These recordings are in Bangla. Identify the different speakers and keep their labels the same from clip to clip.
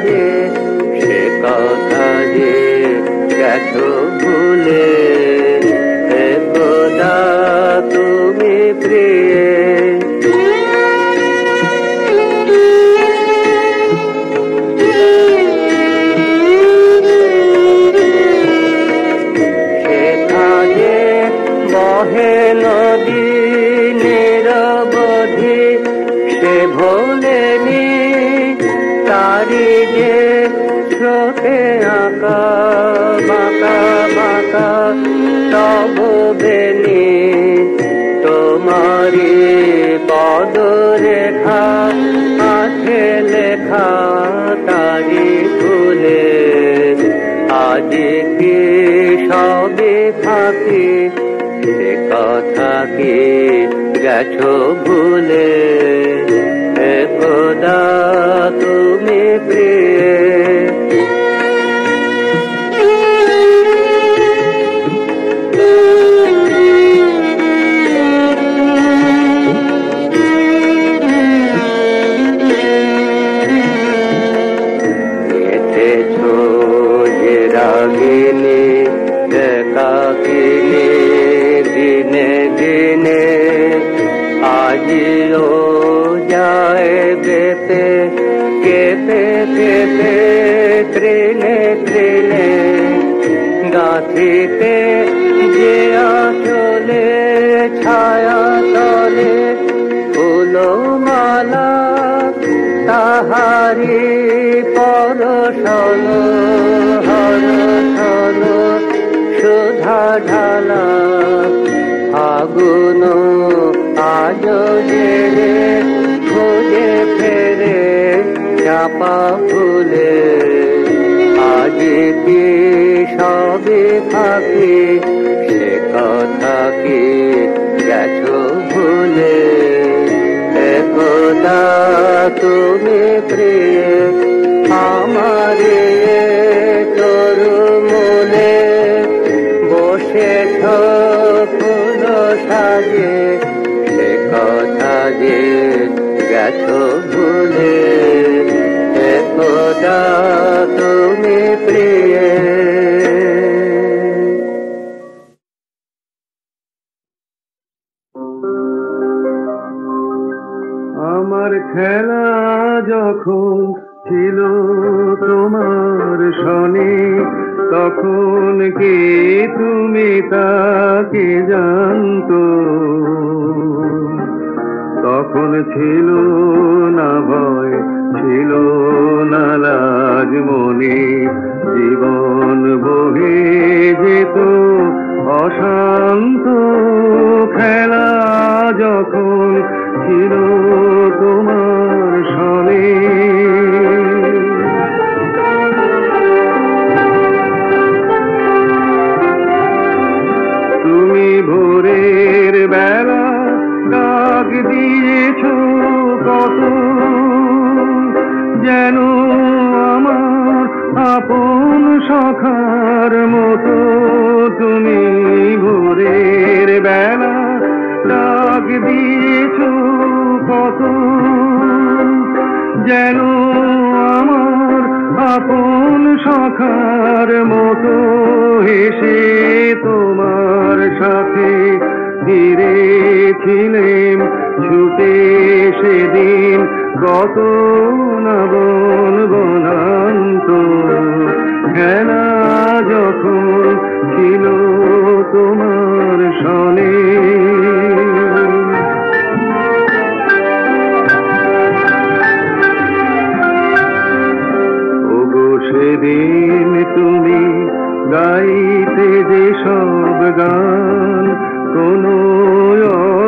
Speaker 1: যে সে কথা যে গেছো ভুলে, হে খোদা তুমি প্রিয়ে। সেখানে বহে নদী নিরবধি, সে ভোলেনি তারি যে স্রোতে আঁকা বাঁকা বাঁকা তব বেনি। তোমারি পদরেখা আছে লেখা তারি ফুলে, আজ কি সবে ফাঁকি সে কথা কি গেছো ভুলে, হে খোদা তুমি প্রিয়ে। এসেছো যে রাগিনী একাকিনী দিনে দিনে, আজিও যায় বেপে কেঁপে কেঁপে তৃণে তৃণে। গাঁথিতে যে আঁচলে ছায়া তলে ফুলমালা, তাহারি পরশল হরসল সুধা ঢালা। ফাগুন আজ জেরে খোঁজে ফেরে চাপা ফুলে, আজ কি সবে ফাঁকি সে কথা কি গেছো ভুলে, হে খোদা তুমি প্রিয়ে। আমারে তরু মূলে বসেছ ফুল সাজে, সে কথা যে গেছো ভুলে, হে খোদা তুমি প্রিয়ে।
Speaker 2: আমার খেলা যখন ছিল তোমার সনে, তখন কি তুমি তাকে জানতো? তখন ছিল না ভয়, ছিল না লাজ মনে, জীবন বহে যেত অশান্ত। খেলা যখন ছিল তোমার সনে, তুমি ভোরের বেলা ডাক দিয়েছ কত, যেন আমার আপন সখার মতো। তুমি ভোরের বেলা ডাক দিয়েছ কত, যেন আমার আপন সখার মতো। হেসে তোমার সাথে ফিরেছিলেম ছুটে সেদিন কত না বন বনান্ত। খেলা যখন ছিল তোমার সনে, ওগো সেদিন তুমি গাইতে যে সব গান, কোন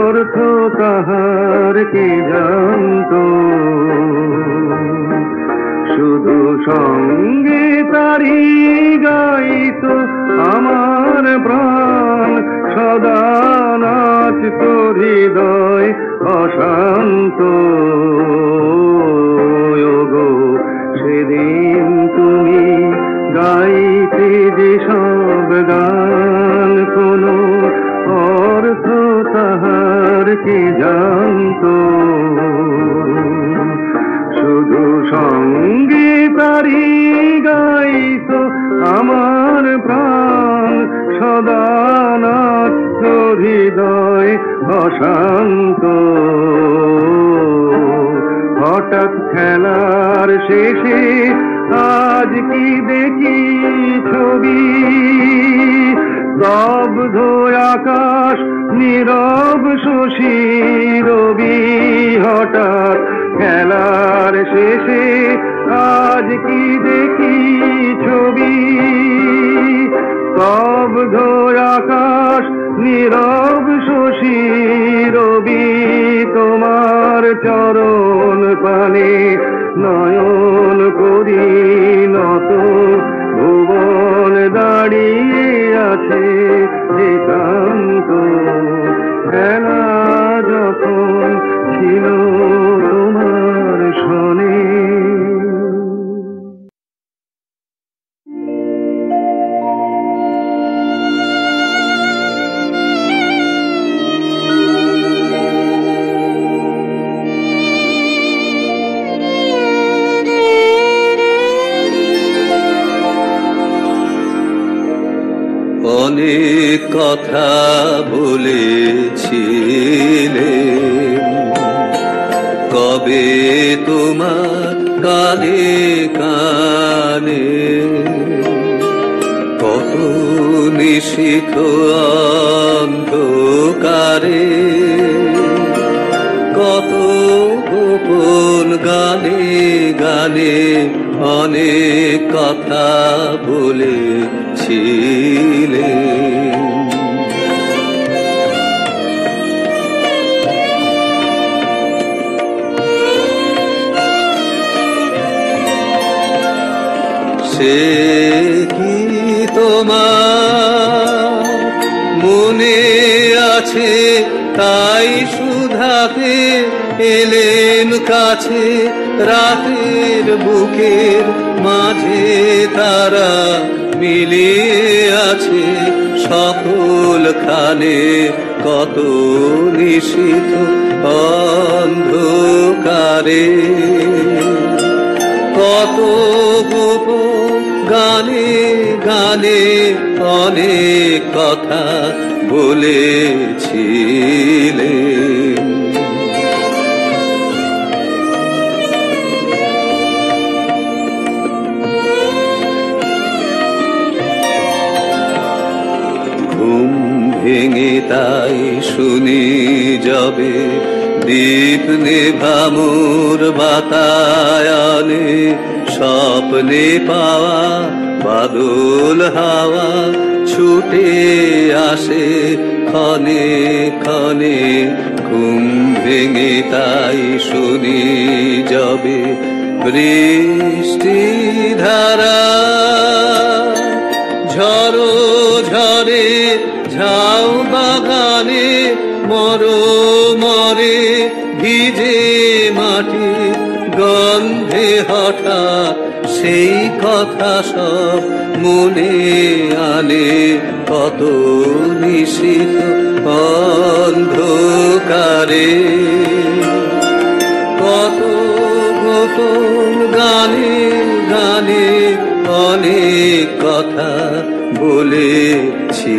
Speaker 2: অর্থ তাহার কে জানতো? শুধু সঙ্গে তারি গাইত আমার প্রাণ, সদা নাচত হৃদয় অশান্ত। ওগো সেদিন তুমি গাইতে যে সব গান, কোন অর্থ তাহার কে জানতো? শুধু সঙ্গে বাড়ি গাইতো আমার প্রাণ, সদা নাচত হৃদয় অশান্ত। হঠাৎ খেলার শেষে আজ কি দেখি ছবি, স্তব্ধ আকাশ নীরব শশী রবি। হঠাৎ খেলার শেষে আজ কি দেখি ছবি, স্তব্ধ আকাশ নীরব শশী রবি। তোমার চরণ পানে নয়ন করি নত, ভুবন দাঁড়িয়ে আছে একান্ত। খেলা যখন ছিল তোমার শনে।
Speaker 3: অনেক কথা বলেছিলে, কবে তোমার কানে কানে। কত নিশীথ অন্ধকারে, কত গোপন গানে গানে অনেক কথা বলেছিলে। সে কি তোমার মনে আছে? তাই সুধাতে এলেন কাছে, রাতের বুকের মাঝে তারা মিলিয়ে আছে সকল খানে। কত নিশীথ অন্ধকারে, কত গোপন গানে গানে অনেক কথা বলেছিলে। ঘুম ভেঙে তাই শুনি যবে দীপ নেভামুর বাতায়নে, স্বপ্নে পাওয়া বাদল হাওয়া ছুটে আসে ক্ষণে ক্ষণে। ঘুম ভেঙে তাই শুনি যবে বৃষ্টি ধারা, ঝড়ো ঝরে ঝাউ বাগানে মরে ভিজে মাটি গন্ধে। হঠাৎ সেই কথা সব মনে আনে, কত নিশীথ অন্ধকারে, কত গোপন গানে গানে অনেক কথা বলেছিলে।